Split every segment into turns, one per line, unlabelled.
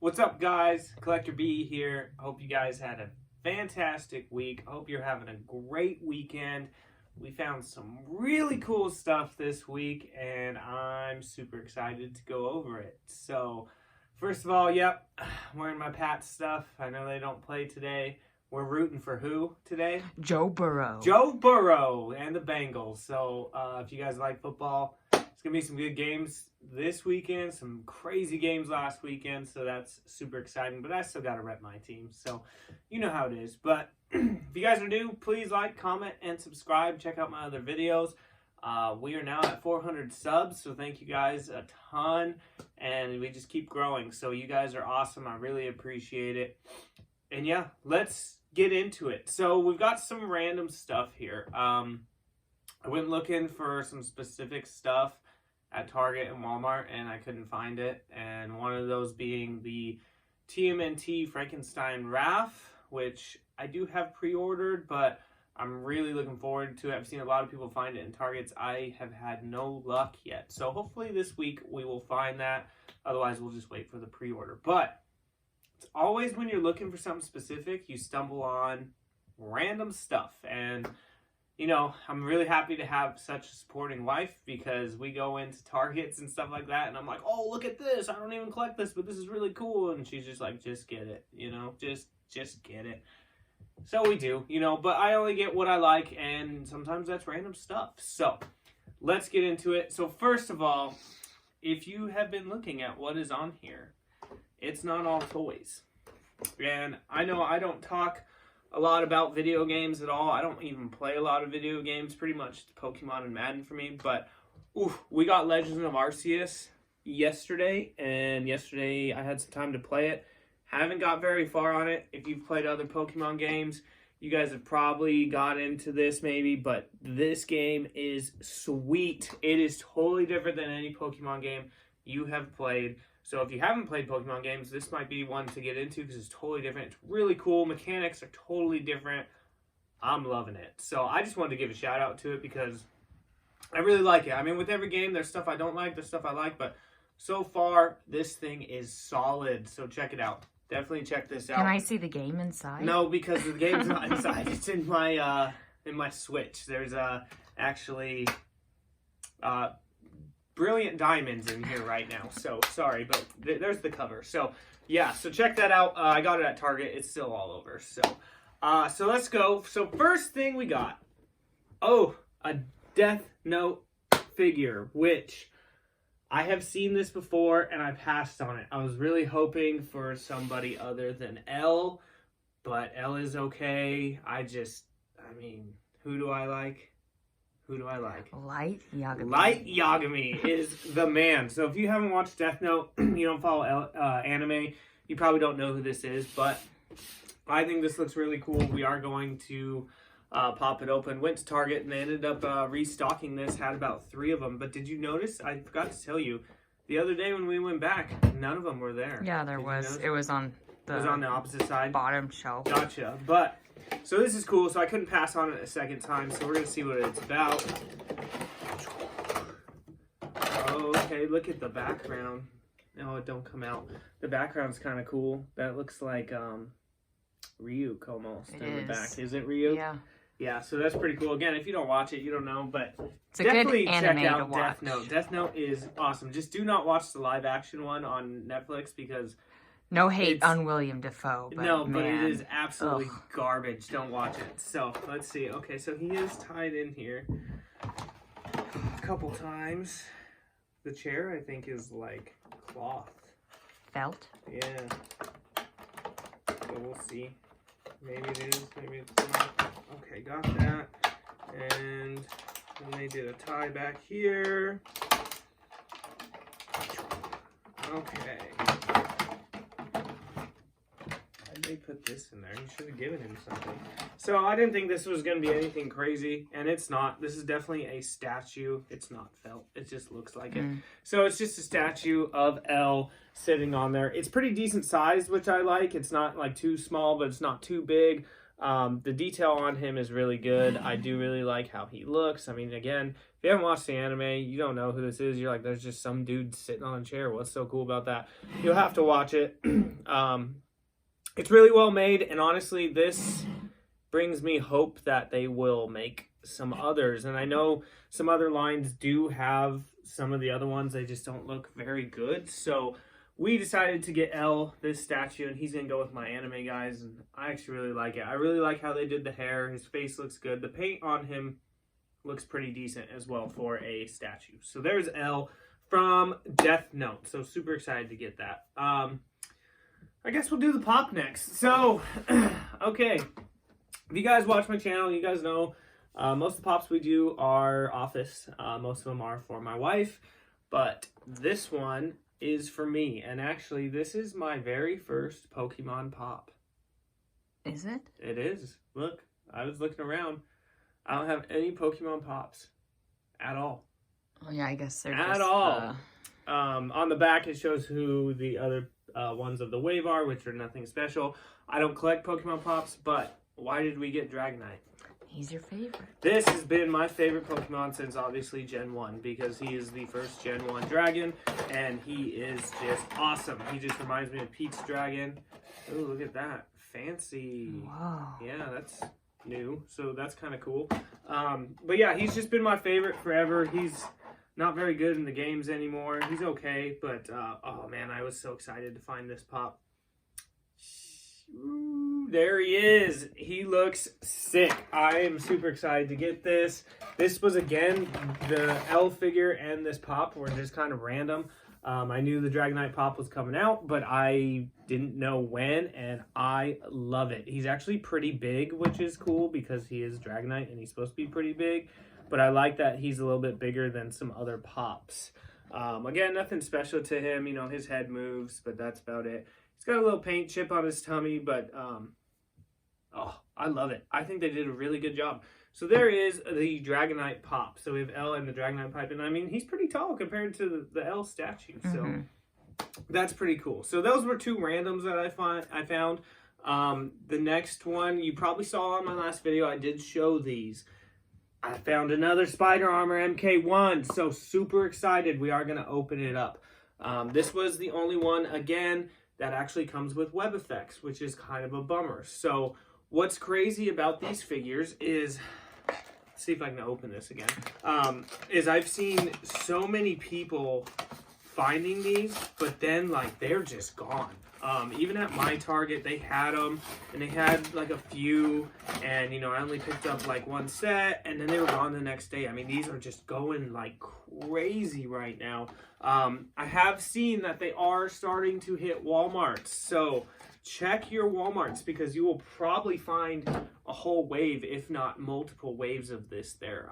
What's up, guys? Collector B here. Hope you guys had a fantastic week. Hope you're having a great weekend. We found some really cool stuff this week, and I'm super excited to go over it. So, first of all, yep, I'm wearing my Pats stuff. I know they don't play today. We're rooting for who today?
Joe Burrow.
Joe Burrow and the Bengals. So, if you guys like football, it's going to be some good games this weekend, some crazy games last weekend, so that's super exciting. But I still got to rep my team, so you know how it is. But if you guys are new, please like, comment, and subscribe. Check out my other videos. We are now at 400 subs, so thank you guys a ton. And we just keep growing, so you guys are awesome. I really appreciate it. And yeah, let's get into it. So we've got some random stuff here. I went looking for some specific stuff at Target and Walmart, and I couldn't find it. And one of those being the TMNT Frankenstein Raph, which I do have pre-ordered, but I'm really looking forward to it. I've seen a lot of people find it in Targets. I have had no luck yet. So hopefully this week we will find that. Otherwise, we'll just wait for the pre-order. But it's always when you're looking for something specific, you stumble on random stuff. And you know, I'm really happy to have such a supporting wife, because we go into Targets and stuff like that, and I'm like, oh, look at this. I don't even collect this, but this is really cool. And she's just like, just get it, you know, just get it. So we do, you know, but I only get what I like, and sometimes that's random stuff. So let's get into it. So first of all, if you have been looking at what is on here, it's not all toys. And I know I don't talk a lot about video games at all. I don't even play a lot of video games. Pretty much Pokemon and Madden for me. But we got Legends of Arceus yesterday, and yesterday I had some time to play it. Haven't got very far on it. If you've played other Pokemon games, you guys have probably got into this maybe, but this game is sweet. It is totally different than any Pokemon game you have played. So if you haven't played Pokemon games, this might be one to get into, because it's totally different. It's really cool. Mechanics are totally different. I'm loving it. So I just wanted to give a shout out to it because I really like it. I mean, with every game, there's stuff I don't like, there's stuff I like, but so far, this thing is solid. So check it out. Definitely check this out.
Can I see the game inside?
No, because the game's not inside. It's in my Switch. There's actually brilliant diamonds in here right now. So sorry, but there's the cover. So yeah, so check that out. I got it at Target. It's still all over. So so let's go. So first thing we got, a Death Note figure, which I have seen this before and I passed on it. I was really hoping for somebody other than L, but L is okay. I mean, who do I like? Who do I like?
Light Yagami.
Light Yagami is the man. So if you haven't watched Death Note, you don't follow anime, you probably don't know who this is, but I think this looks really cool. We are going to pop it open. Went to Target and they ended up restocking this, had about 3 of them. But did you notice? I forgot to tell you, the other day when we went back, none of them were there.
Yeah, there was. It was on the,
opposite side.
Bottom shelf.
Gotcha. But so this is cool. So I couldn't pass on it a second time. So we're gonna see what it's about. Okay, look at the background. No, it don't come out. The background's kind of cool. That looks like Ryuk almost in the back. Is it Ryuk?
Yeah.
Yeah, so that's pretty cool. Again, if you don't watch it, you don't know, but
it's a
definitely
good
check
anime
out
to watch.
Death Note. Death Note is awesome. Just do not watch the live action one on Netflix, because
no hate on William Dafoe, but
no, but
man,
it is absolutely garbage. Don't watch it. So let's see. Okay, so he is tied in here a couple times. The chair, I think, is like cloth.
Felt?
Yeah. So we'll see. Maybe it is, maybe it's not. Okay, got that. And then they did a tie back here. Okay. Why'd they put this in there? You should have given him something. So I didn't think this was going to be anything crazy, and it's not. This is definitely a statue. It's not felt. It just looks like it. So it's just a statue of L sitting on there. It's pretty decent size, which I like. It's not like too small, but it's not too big. The detail on him is really good. I do really like how he looks. I mean, again, if you haven't watched the anime, you don't know who this is. You're like, there's just some dude sitting on a chair. What's so cool about that? You'll have to watch it. It's really well made, and honestly, this brings me hope that they will make some others. And I know some other lines do have some of the other ones, they just don't look very good. So we decided to get L, this statue, and he's going to go with my anime guys, and I actually really like it. I really like how they did the hair. His face looks good. The paint on him looks pretty decent as well for a statue. So there's L from Death Note. So super excited to get that. I guess we'll do the pop next. So, okay. If you guys watch my channel, you guys know most of the pops we do are office. Most of them are for my wife. But this one is for me. And actually, this is my very first Pokemon pop.
Is it?
It is. Look, I was looking around. I don't have any Pokemon pops at all.
Oh, yeah, I guess they're
at
just...
all. On the back, it shows who the other ones of the wave are, which are nothing special. I don't collect Pokemon pops, but why did we get Dragonite?
He's your favorite.
This has been my favorite Pokemon since obviously Gen 1, because he is the first Gen 1 dragon, and he is just awesome. He just reminds me of Pete's dragon. Oh, look at that. Fancy.
Wow.
Yeah, that's new, so that's kind of cool. But yeah, he's just been my favorite forever. He's not very good in the games anymore. He's okay, but oh man, I was so excited to find this pop. Ooh, there he is. He looks sick. I am super excited to get this. This was, again, the L figure and this pop were just kind of random. I knew the Dragonite pop was coming out, but I didn't know when, and I love it. He's actually pretty big, which is cool because he is Dragonite and he's supposed to be pretty big, but I like that he's a little bit bigger than some other pops. Again, nothing special to him. You know, his head moves, but that's about it. He's got a little paint chip on his tummy, but oh, I love it. I think they did a really good job. So there is the Dragonite pop. So we have L and the Dragonite pipe, and I mean, he's pretty tall compared to the L statue. So that's pretty cool. So those were two randoms that I found. The next one you probably saw on my last video. I did show these. I found another Spider Armor Mk1. So super excited. We are going to open it up. This was the only one, again, that actually comes with web effects, which is kind of a bummer. So what's crazy about these figures is, let's see if I can open this again, is I've seen so many people finding these, but then like they're just gone. Even at my Target, they had them, and they had like a few, and you know, I only picked up like one set, and then they were gone the next day. I mean, these are just going like crazy right now. I have seen that they are starting to hit Walmarts, so check your Walmarts because you will probably find a whole wave, if not multiple waves of this there.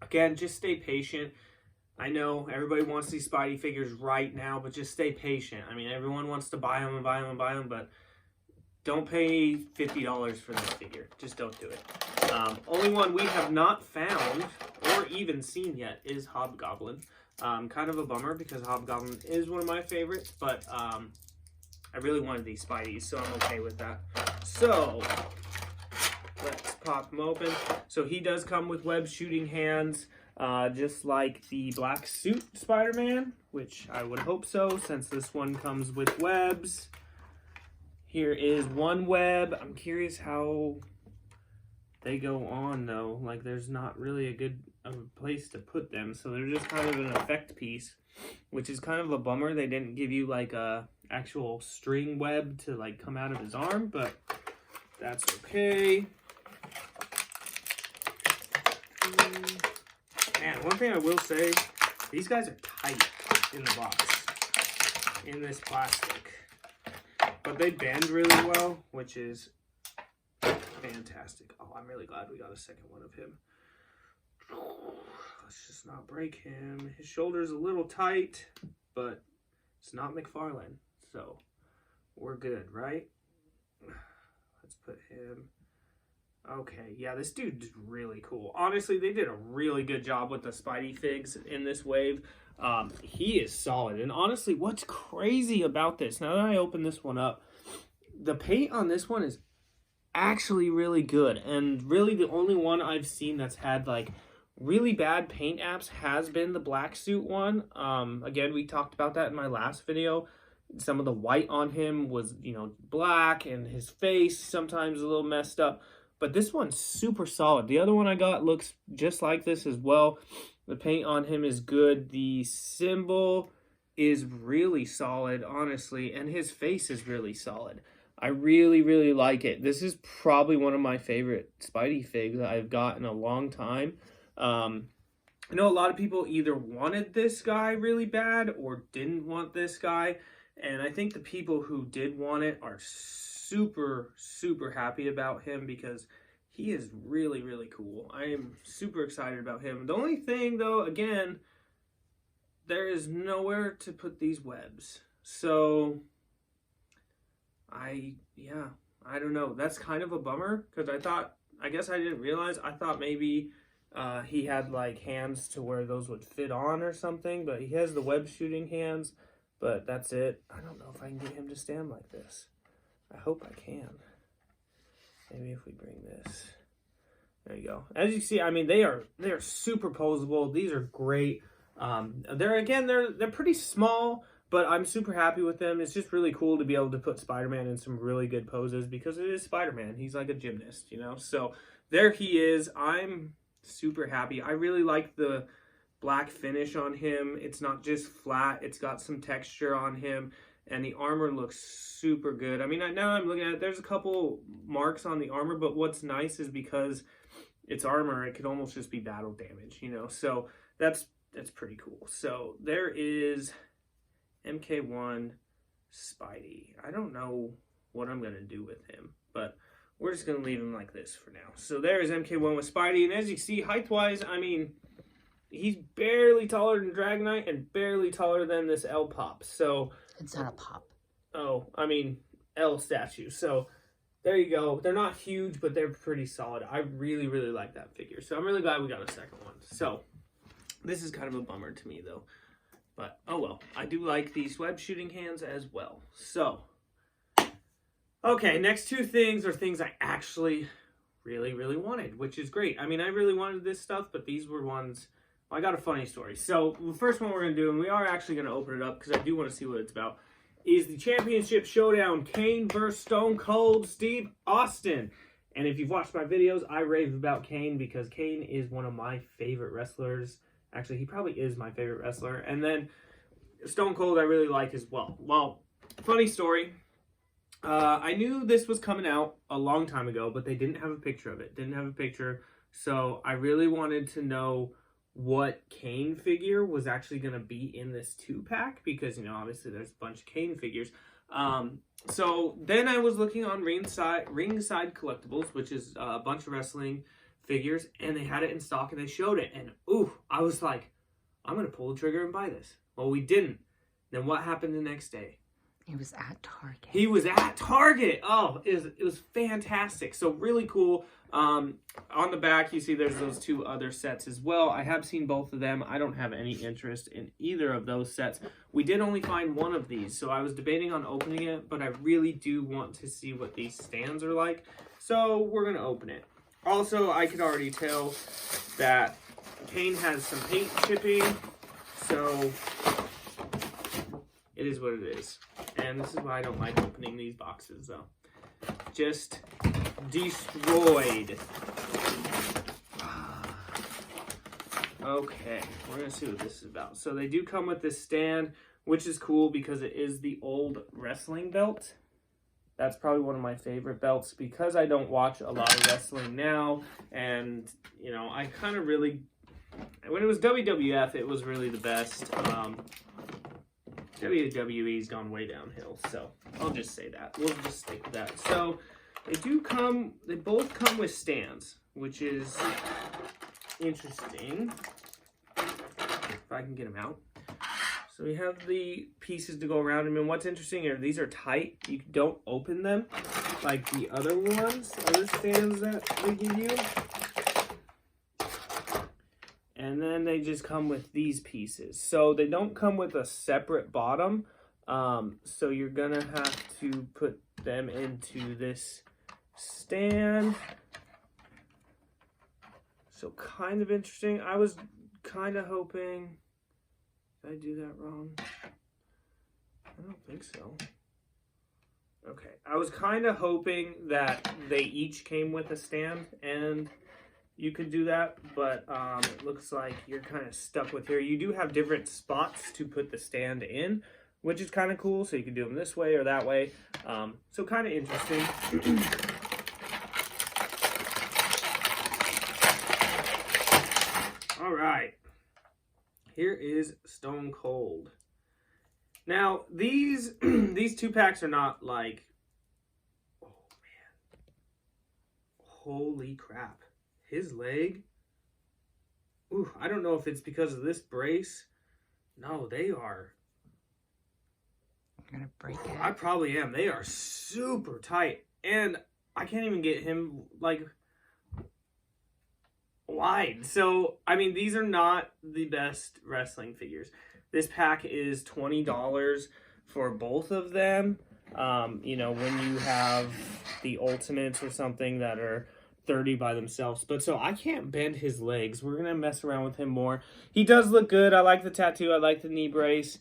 Again, just stay patient. I know everybody wants these Spidey figures right now, but just stay patient. I mean, everyone wants to buy them and buy them and buy them, but don't pay $50 for this figure. Just don't do it. Only one we have not found or even seen yet is Hobgoblin. Kind of a bummer because Hobgoblin is one of my favorites, but I really wanted these Spideys, so I'm okay with that. So let's pop him open. So he does come with web shooting hands. Just like the black suit Spider-Man, which I would hope so, since this one comes with webs. Here is one web. I'm curious how they go on, though. Like, there's not really a good place to put them, so they're just kind of an effect piece, which is kind of a bummer. They didn't give you, like, a actual string web to, like, come out of his arm, but that's okay. Man, one thing I will say, these guys are tight in the box, in this plastic. But they bend really well, which is fantastic. Oh, I'm really glad we got a second one of him. Let's just not break him. His shoulder's a little tight, but it's not McFarlane, so we're good, right? Let's put him... Okay, yeah, this dude's really cool. Honestly, they did a really good job with the Spidey figs in this wave. He is solid. And honestly, what's crazy about this, now that I open this one up, the paint on this one is actually really good. And really the only one I've seen that's had like really bad paint apps has been the black suit one. Again, we talked about that in my last video. some of the white on him was, you know, black, and his face sometimes a little messed up. But this one's super solid. The other one I got looks just like this as well. The paint on him is good. The symbol is really solid, honestly, and his face is really solid. I really, really like it. This is probably one of my favorite Spidey figs that I've got in a long time. I know a lot of people either wanted this guy really bad or didn't want this guy. And I think the people who did want it are super, super happy about him because he is really, really cool. I am super excited about him. The only thing, though, again, there is nowhere to put these webs. So, I don't know. That's kind of a bummer because I guess I didn't realize. I thought maybe he had like hands to where those would fit on or something, but he has the web shooting hands, but that's it. I don't know if I can get him to stand like this. I hope I can. Maybe if we bring this. There you go. As you see, I mean, they are super posable. These are great. They're pretty small, but I'm super happy with them. It's just really cool to be able to put Spider-Man in some really good poses because it is Spider-Man. He's like a gymnast, you know? So there he is. I'm super happy. I really like the black finish on him. It's not just flat. It's got some texture on him. And the armor looks super good. I mean, now I'm looking at it, there's a couple marks on the armor, but what's nice is because it's armor, it could almost just be battle damage, you know? So that's pretty cool. So there is Mk1 Spidey. I don't know what I'm going to do with him, but we're just going to leave him like this for now. So there's Mk1 with Spidey, and as you see, height-wise, I mean, he's barely taller than Dragonite and barely taller than this L pop. So
It's not a pop.
Oh, I mean, L statue. So there you go. They're not huge, but they're pretty solid. I really, really like that figure. So I'm really glad we got a second one. So this is kind of a bummer to me, though. But, oh well. I do like these web shooting hands as well. So, okay, next two things are things I actually really, really wanted, which is great. I mean, I really wanted this stuff, but these were ones... I got a funny story. So the first one we're going to do, and we are actually going to open it up because I do want to see what it's about, is the Championship Showdown Kane versus Stone Cold Steve Austin. And if you've watched my videos, I rave about Kane because Kane is one of my favorite wrestlers. Actually, he probably is my favorite wrestler. And then Stone Cold I really like as well. Well, funny story. I knew this was coming out a long time ago, but they didn't have a picture of it. Didn't have a picture. So I really wanted to know what Kane figure was actually going to be in this 2-pack because, you know, obviously there's a bunch of Kane figures. So then I was looking on Ringside Collectibles, which is a bunch of wrestling figures, and they had it in stock and they showed it. And, ooh, I was like, I'm going to pull the trigger and buy this. Well, we didn't. Then what happened the next day?
He was at Target.
He was at Target. Oh, it was fantastic. So really cool. On the back, you see there's those two other sets as well. I have seen both of them. I don't have any interest in either of those sets. We did only find one of these, so I was debating on opening it, but I really do want to see what these stands are like. So we're going to open it. Also, I could already tell that Kane has some paint chipping, so it is what it is. And this is why I don't like opening these boxes, though. Just destroyed. Okay, we're going to see what this is about. So they do come with this stand, which is cool because it is the old wrestling belt. That's probably one of my favorite belts because I don't watch a lot of wrestling now. And, you know, I kind of really... When it was WWF, it was really the best. WWE's gone way downhill, so I'll just say that. We'll just stick with that. So they both come with stands, which is interesting. If I can get them out. So we have the pieces to go around them, and what's interesting are these are tight. You don't open them like the other ones, other stands that they give you. And then they just come with these pieces. So they don't come with a separate bottom. So you're going to have to put them into this stand. So kind of interesting. I was kind of hoping... Did I do that wrong? I don't think so. Okay, I was kind of hoping that they each came with a stand and you could do that, but it looks like you're kind of stuck with here. You do have different spots to put the stand in, which is kind of cool. So you can do them this way or that way. So kind of interesting. All right, here is Stone Cold. Now, these these 2-packs are not like, oh man, holy crap. His leg, ooh, I don't know if it's because of this brace. No, they are.
You're gonna break it.
I probably am. They are super tight. And I can't even get him, like, wide. So, I mean, these are not the best wrestling figures. This pack is $20 for both of them. You know, when you have the Ultimates or something that are $30 by themselves. But so I can't bend his legs. We're going to mess around with him more. He does look good. I like the tattoo. I like the knee brace.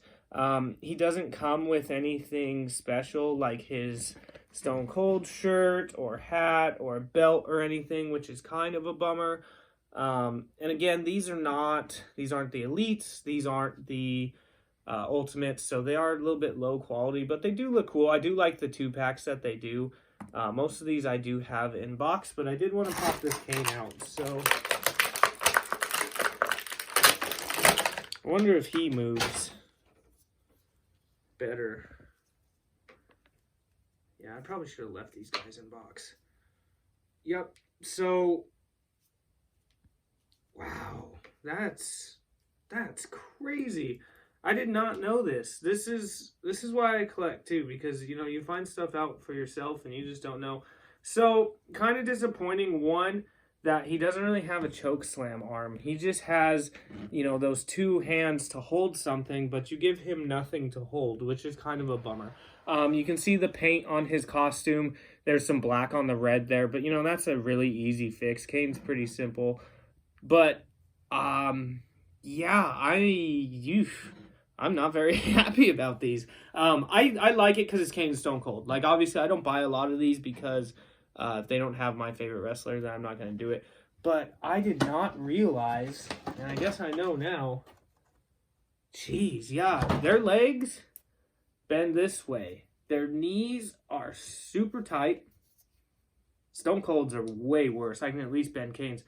He doesn't come with anything special like his Stone Cold shirt or hat or belt or anything, which is kind of a bummer. And again, these aren't the elites, these aren't the ultimates, so they are a little bit low quality, but they do look cool. I do like the 2-packs that they do. Most of these I do have in box, but I did want to pop this Kane out, so I wonder if he moves better. Yeah, I probably should have left these guys in box. Yep, so wow, that's crazy. I did not know this. This is why I collect too, because you know, you find stuff out for yourself and you just don't know. So kind of disappointing, one, that he doesn't really have a choke slam arm. He just has, you know, those 2 hands to hold something, but you give him nothing to hold, which is kind of a bummer. You can see the paint on his costume. There's some black on the red there, but you know, that's a really easy fix. Kane's pretty simple. But, yeah, I'm not very happy about these. I like it because it's Kane Stone Cold. Like, obviously, I don't buy a lot of these because if they don't have my favorite wrestler, then I'm not going to do it. But I did not realize, and I guess I know now, jeez, yeah, their legs bend this way. Their knees are super tight. Stone Cold's are way worse. I can at least bend Kane's.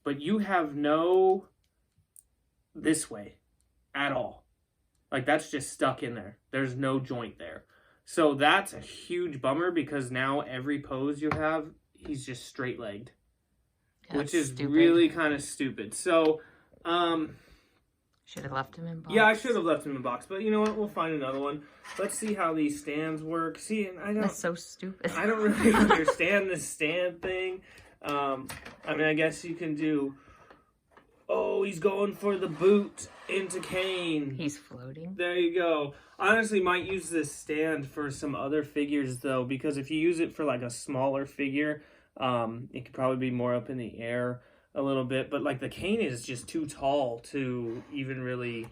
But you have no this way at all. Like, that's just stuck in there. There's no joint there. So that's a huge bummer because now every pose you have, he's just straight-legged. Which is stupid. Really kind of stupid. So,
should have left him in box.
Yeah, I should have left him in box. But you know what? We'll find another one. Let's see how these stands work. See,
That's so stupid.
I don't really understand this stand thing. I mean, I guess you can do... Oh, he's going for the boot into Kane.
He's floating.
There you go. I honestly might use this stand for some other figures, though, because if you use it for, like, a smaller figure, it could probably be more up in the air a little bit. But, like, the Kane is just too tall to even really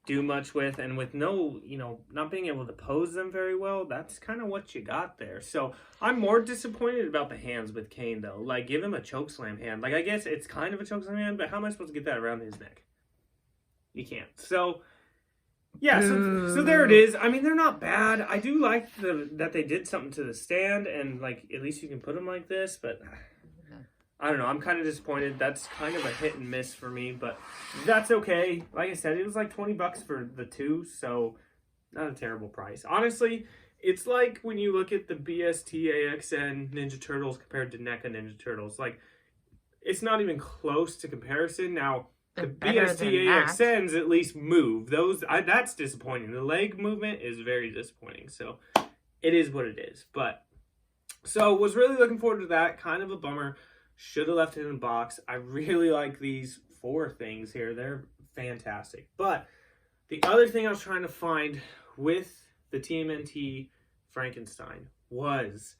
do much with. And with no, you know, not being able to pose them very well, that's kind of what you got there. So I'm more disappointed about the hands with Kane, though. Like, give him a chokeslam hand. Like, I guess it's kind of a chokeslam hand, but how am I supposed to get that around his neck? You can't. So, yeah, so there it is. I mean, they're not bad. I do like that they did something to the stand, and, like, at least you can put them like this, but I don't know. I'm kind of disappointed. That's kind of a hit and miss for me, but that's okay. Like I said, it was like $20 for the 2, so not a terrible price. Honestly, it's like when you look at the BST AXN Ninja Turtles compared to NECA Ninja Turtles. Like, it's not even close to comparison. Now, the BST AXNs at least move. That's disappointing. The leg movement is very disappointing. So, it is what it is. But, so, was really looking forward to that. Kind of a bummer. Should have left it in a box. I really like these 4 things here. They're fantastic. But the other thing I was trying to find with the TMNT Frankenstein was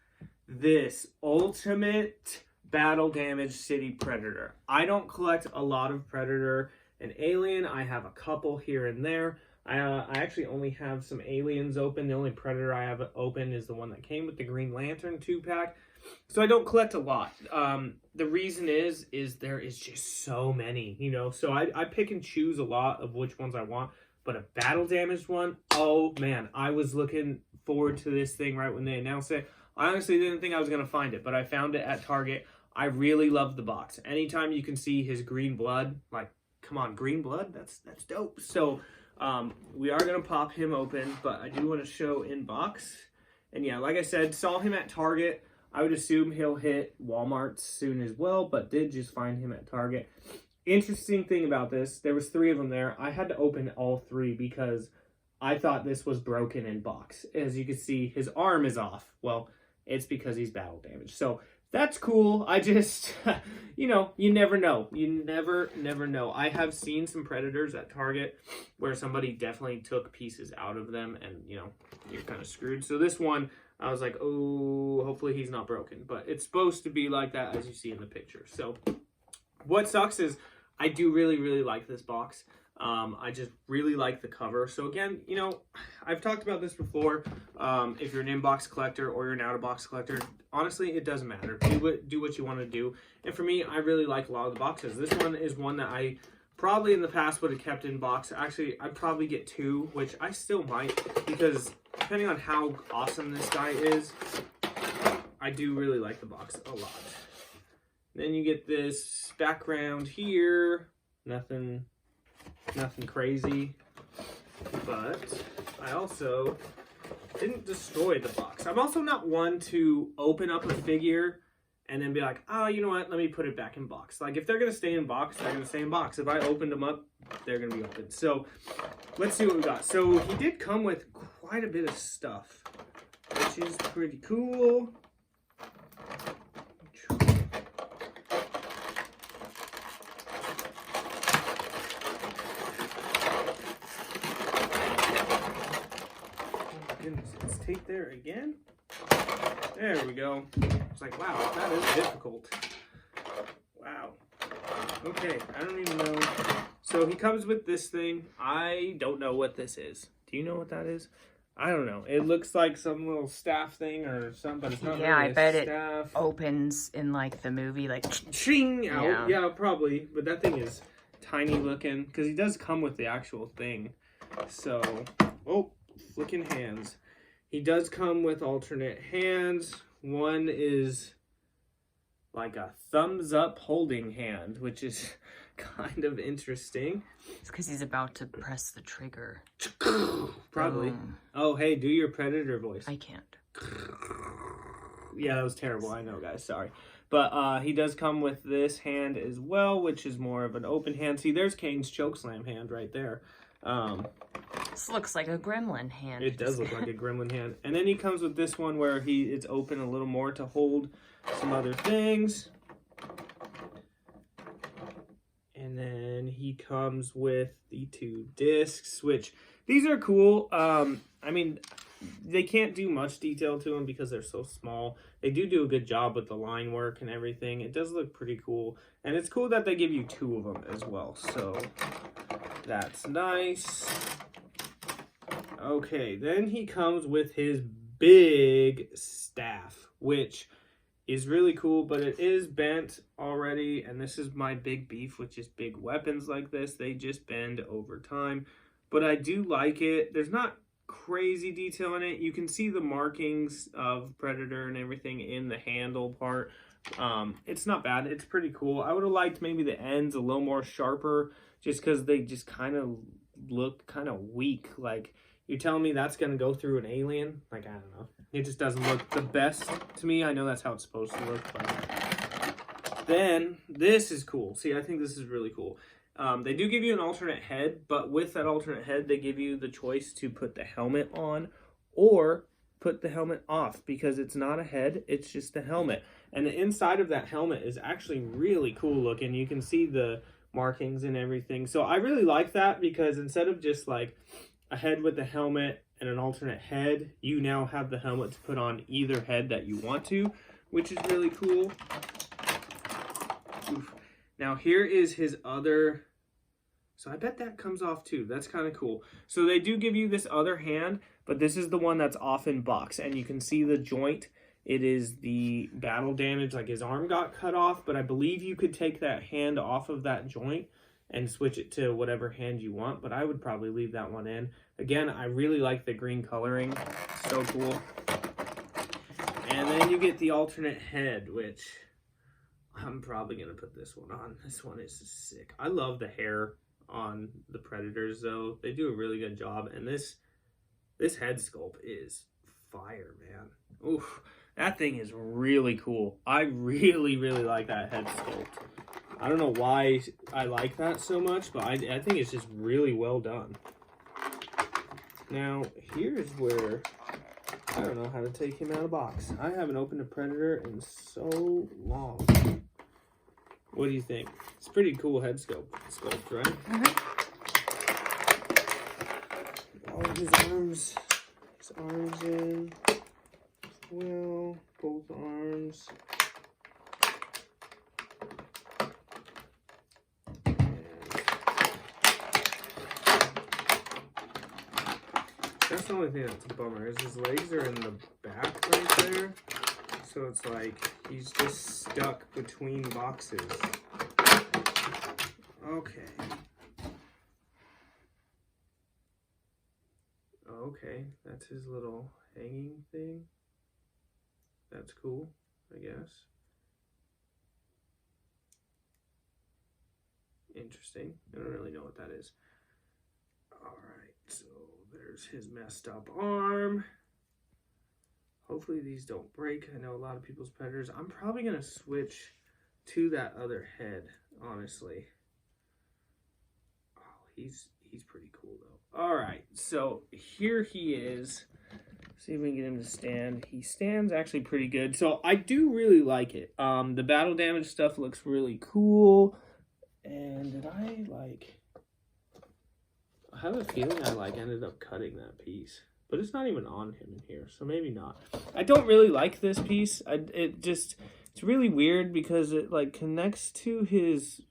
this Ultimate Battle Damage City Predator. I don't collect a lot of Predator and Alien. I have a couple here and there. I actually only have some aliens open. The only Predator I have open is the one that came with the Green Lantern 2-pack. So I don't collect a lot. The reason is there is just so many, you know. So I pick and choose a lot of which ones I want. But a battle damaged one, oh man, I was looking forward to this thing right when they announced it. I honestly didn't think I was going to find it, but I found it at Target. I really love the box. Anytime you can see his green blood, like, come on, green blood? That's dope. So we are going to pop him open, but I do want to show in box. And yeah, like I said, saw him at Target. I would assume he'll hit Walmart soon as well, but did just find him at Target. Interesting thing about this, there was 3 of them there. I had to open all 3 because I thought this was broken in box. As you can see, his arm is off. Well, it's because he's battle damaged. So that's cool. I just, you know, you never know. You never know. I have seen some Predators at Target where somebody definitely took pieces out of them and, you know, you're kind of screwed. So this one, I was like, oh, hopefully he's not broken. But it's supposed to be like that as you see in the picture. So what sucks is I do really like this box. I just really like the cover. So again, you know, I've talked about this before. If you're an in-box collector or you're an out-of-box collector, honestly, it doesn't matter. Do what you want to do. And for me, I really like a lot of the boxes. This one is one that I probably in the past would have kept in box. Actually, I'd probably get 2, which I still might, because depending on how awesome this guy is, I do really like the box a lot. Then you get this background here. Nothing crazy. But I also didn't destroy the box. I'm also not one to open up a figure and then be like, oh, you know what? Let me put it back in box. Like, if they're going to stay in box, they're going to stay in box. If I opened them up, they're going to be open. So let's see what we got. So he did come with quite a bit of stuff, which is pretty cool. It's tape there again. There we go. It's like, wow, that is difficult. Wow. Okay, I don't even know. So he comes with this thing. I don't know what this is. Do you know what that is? I don't know. It looks like some little staff thing or something, but it's not really
I bet
staff.
it opens in like the movie, like
shing out. Yeah, probably. But that thing is tiny looking because he does come with the actual thing. So, oh, flicking hands. He does come with alternate hands. One is like a thumbs up holding hand, which is kind of interesting.
It's because he's about to press the trigger.
Probably. Oh, hey, do your Predator voice.
I can't.
Yeah, that was terrible. I know, guys. Sorry. But he does come with this hand as well, which is more of an open hand. See, there's Kane's chokeslam hand right there.
This looks like a gremlin hand.
It does look like a gremlin hand. And then he comes with this one where it's open a little more to hold some other things. And then he comes with the 2 discs, which these are cool. I mean, they can't do much detail to them because they're so small. They do a good job with the line work and everything. It does look pretty cool. And it's cool that they give you 2 of them as well. So that's nice. Okay, then he comes with his big staff, which is really cool, but it is bent already, and this is my big beef, which is big weapons like this. They just bend over time, but I do like it. There's not crazy detail in it. You can see the markings of Predator and everything in the handle part. It's not bad. It's pretty cool. I would have liked maybe the ends a little more sharper, just because they just kind of look kind of weak. Like, you're telling me that's going to go through an alien? Like, I don't know. It just doesn't look the best to me. I know that's how it's supposed to look. But then, this is cool. See, I think this is really cool. They do give you an alternate head, but with that alternate head, they give you the choice to put the helmet on or put the helmet off, because it's not a head, it's just a helmet. And the inside of that helmet is actually really cool looking. You can see the markings and everything. So I really like that, because instead of just like a head with a helmet and an alternate head, you now have the helmet to put on either head that you want to, which is really cool. Oof. Now here is his other So I bet that comes off too. That's kind of cool. So they do give you this other hand, but this is the one that's off in box. And you can see the joint. It is the battle damage, like his arm got cut off, but I believe you could take that hand off of that joint and switch it to whatever hand you want, but I would probably leave that one in. Again, I really like the green coloring. So cool. And then you get the alternate head, which I'm probably going to put this one on. This one is sick. I love the hair on the Predators, though. They do a really good job, and this head sculpt is fire, man. Oof, that thing is really cool. I really, really like that head sculpt. I don't know why I like that so much, but I think it's just really well done. Now, here's where I don't know how to take him out of the box. I haven't opened a Predator in so long. What do you think? It's a pretty cool head sculpt, right?
Mm-hmm.
All of his arms in. Well, both arms. That's the only thing that's a bummer, is his legs are in the back right there. So it's like he's just stuck between boxes. Okay. Okay, that's his little hanging thing. That's cool, I guess. Interesting. I don't really know what that is. Alright, so there's his messed up arm. Hopefully these don't break. I know a lot of people's Predators. I'm probably going to switch to that other head, honestly. Oh, he's pretty cool, though. Alright, so here he is. See if we can get him to stand. He stands actually pretty good. So I do really like it. The battle damage stuff looks really cool. And did I have a feeling I ended up cutting that piece. But it's not even on him in here, so maybe not. I don't really like this piece. It's really weird because it connects to his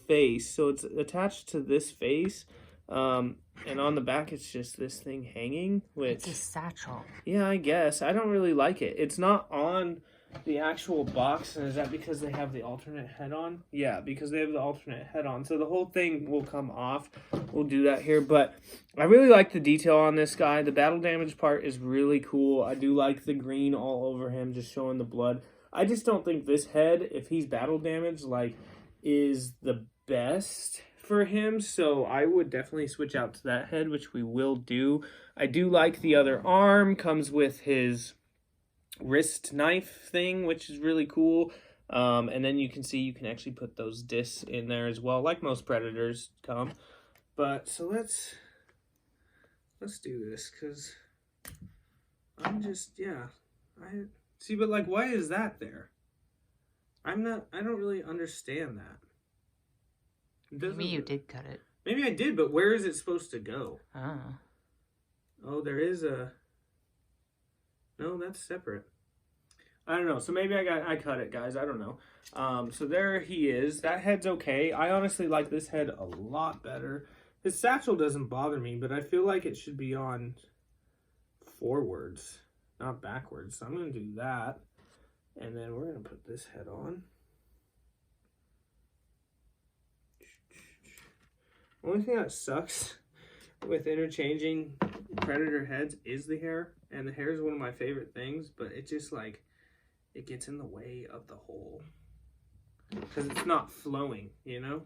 face. So it's attached to this face. And on the back, it's just this thing hanging, which...
It's a satchel.
Yeah, I guess. I don't really like it. It's not on the actual box, and is that because they have the alternate head on? Yeah, because they have the alternate head on. So the whole thing will come off. We'll do that here, but I really like the detail on this guy. The battle damage part is really cool. I do like the green all over him, just showing the blood. I just don't think this head, if he's battle damaged, is the best for him, so I would definitely switch out to that head, which we will do. I do like the other arm, comes with his wrist knife thing, which is really cool. And then you can see you can actually put those discs in there as well, like most Predators come. But so let's do this, because I'm just, yeah, I see, but why is that there? I don't really understand that.
Maybe you did cut it.
Maybe I did, but where is it supposed to go? Oh, there is a... No, that's separate. I don't know. So maybe I cut it, guys. I don't know. So there he is. That head's okay. I honestly like this head a lot better. His satchel doesn't bother me, but I feel like it should be on forwards, not backwards. So I'm going to do that. And then we're going to put this head on. Only thing that sucks with interchanging Predator heads is the hair, and the hair is one of my favorite things, but it just it gets in the way of the whole, because it's not flowing, you know?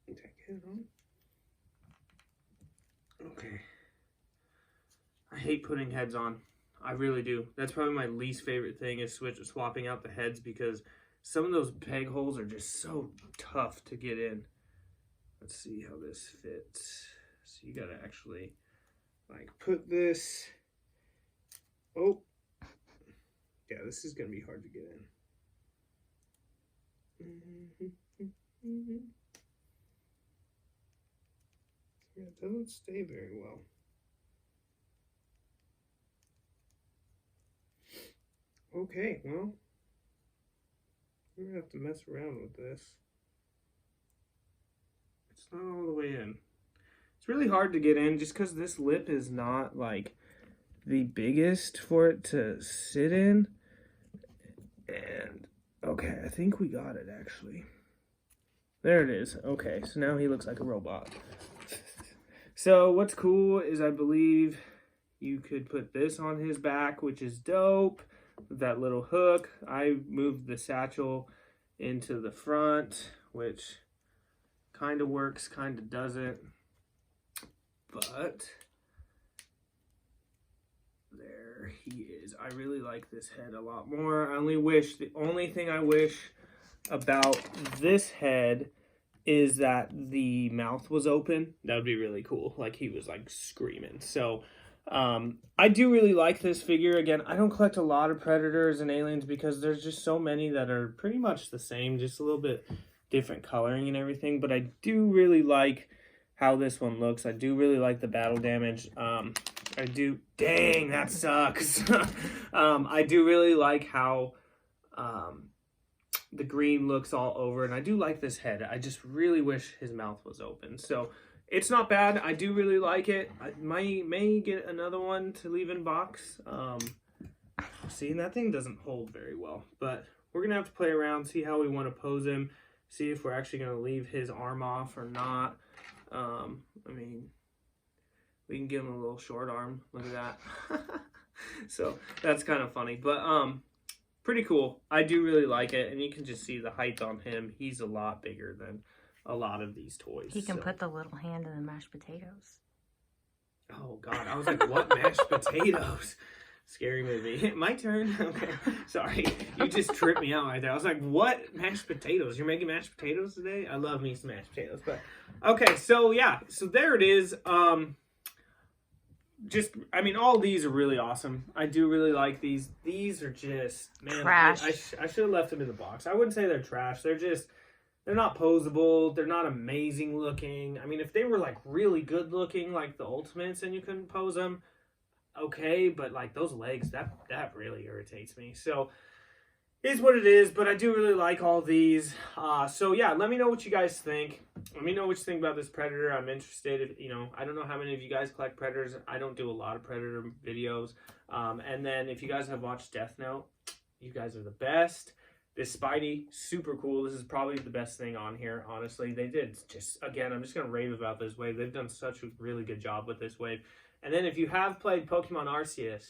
Did I get it on? Okay. I hate putting heads on. I really do. That's probably my least favorite thing is swapping out the heads, because some of those peg holes are just so tough to get in. Let's see how this fits. So you gotta actually put this. Oh, yeah, this is gonna be hard to get in. Yeah, it doesn't stay very well. Okay, well, We're gonna have to mess around with this. It's not all the way in. It's really hard to get in just because this lip is not like the biggest for it to sit in. And okay, I think we got it actually. There it is. Okay, so now he looks like a robot. So what's cool is I believe you could put this on his back, which is dope. That little hook. I moved the satchel into the front, which kind of works, kind of doesn't. But there he is. I really like this head a lot more. The only thing I wish about this head is that the mouth was open. That would be really cool. Like he was like screaming. So I do really like this figure. Again, I don't collect a lot of Predators and Aliens because there's just so many that are pretty much the same, just a little bit different coloring and everything. But I do really like how this one looks. I do really like the battle damage. I do. Dang, that sucks. I do really like how the green looks all over, and I do like this head. I just really wish his mouth was open. So it's not bad. I do really like it. I may get another one to leave in box. See, that thing doesn't hold very well, but we're gonna have to play around, see how we want to pose him, see if we're actually gonna leave his arm off or not. I mean, we can give him a little short arm. Look at that. So that's kind of funny, but pretty cool. I do really like it, and you can just see the height on him. He's a lot bigger than a lot of these toys.
He can put the little hand in the mashed potatoes.
Oh God, I was like, what mashed potatoes? Scary movie. My turn? Okay, sorry. You just tripped me out right there. I was like, what mashed potatoes? You're making mashed potatoes today? I love me some mashed potatoes. But okay, so yeah, so there it is. I mean, all these are really awesome. I do really like these. These are just, man,
trash.
I should have left them in the box. I wouldn't say they're trash. They're not posable. They're not amazing looking. I mean, if they were like really good looking, like the Ultimates, and you couldn't pose them, okay, but like those legs, that really irritates me. So is what it is, but I do really like all these. So yeah, let me know what you guys think. Let me know what you think about this Predator. I'm interested. I don't know how many of you guys collect Predators. I don't do a lot of Predator videos. And then if you guys have watched Death Note, you guys are the best. This Spidey, super cool. This is probably the best thing on here, honestly. They did just, again, I'm just going to rave about this wave. They've done such a really good job with this wave. And then if you have played Pokemon Arceus,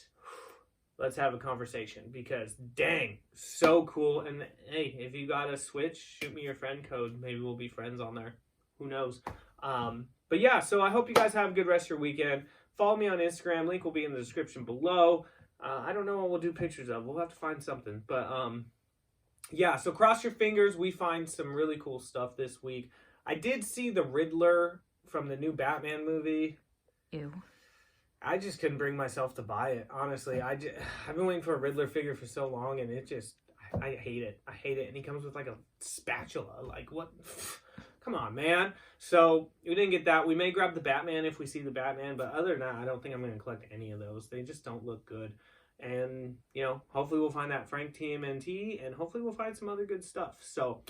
let's have a conversation because dang, so cool. And hey, if you got a Switch, shoot me your friend code. Maybe we'll be friends on there. Who knows? But yeah, so I hope you guys have a good rest of your weekend. Follow me on Instagram. Link will be in the description below. I don't know what we'll do pictures of. We'll have to find something. But yeah, so cross your fingers. We find some really cool stuff this week. I did see the Riddler from the new Batman movie.
Ew.
I just couldn't bring myself to buy it, honestly. I've been waiting for a Riddler figure for so long, and I hate it. I hate it, and he comes with like a spatula. Like, what? Come on, man. So we didn't get that. We may grab the Batman if we see the Batman, but other than that, I don't think I'm going to collect any of those. They just don't look good. And, hopefully we'll find that Frank TMNT, and hopefully we'll find some other good stuff. So,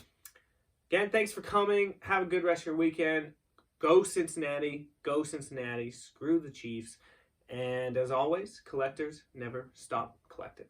again, thanks for coming. Have a good rest of your weekend. Go Cincinnati. Go Cincinnati. Screw the Chiefs. And as always, collectors never stop collecting.